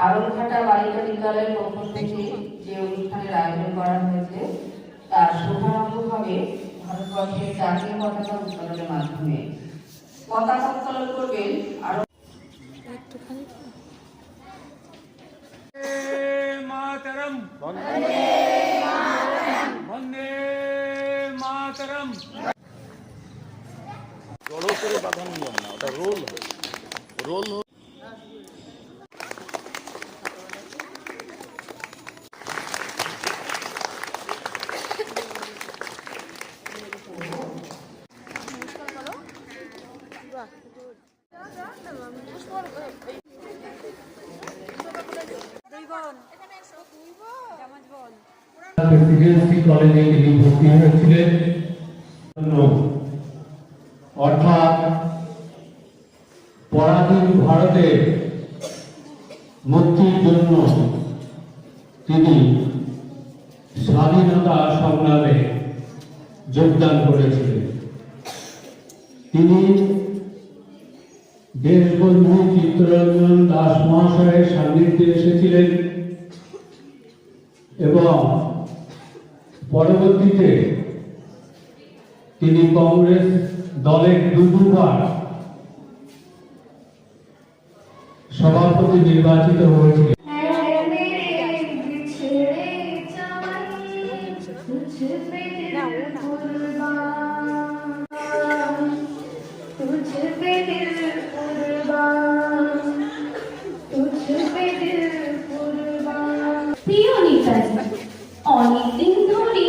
আরংঘাটা বালিকা বিদ্যালয়ের পক্ষ থেকে যে অনুষ্ঠানের আয়োজন করা হয়েছে তার শুভারম্ভ হবে ভারতবর্ষের জাতীয় পতাকা উত্তোলনের মাধ্যমে। পতাকা উত্তোলন করবেন আরো মাতরম বন্দে মাতরম। জড়ো করে বাঁধানো নিয়ম না, ওটা রোল রোল। প্রেসিডেন্সি কলেজে তিনি ভর্তি হয়েছিলেন, অর্থাৎ পরাধীন ভারতে মুক্তির জন্য তিনি স্বাধীনতা সংগ্রামে যোগদান করেছিলেন। তিনি দেশবন্ধু চিত্তরঞ্জন দাস মহাশয়ের সান্নিধ্যে এসেছিলেন এবং পরবর্তীতে তিনি কংগ্রেস দলের দুবার সভাপতি নির্বাচিত হয়েছিলেন। প্রিয় নেতাজি, অনেকদিন ধরে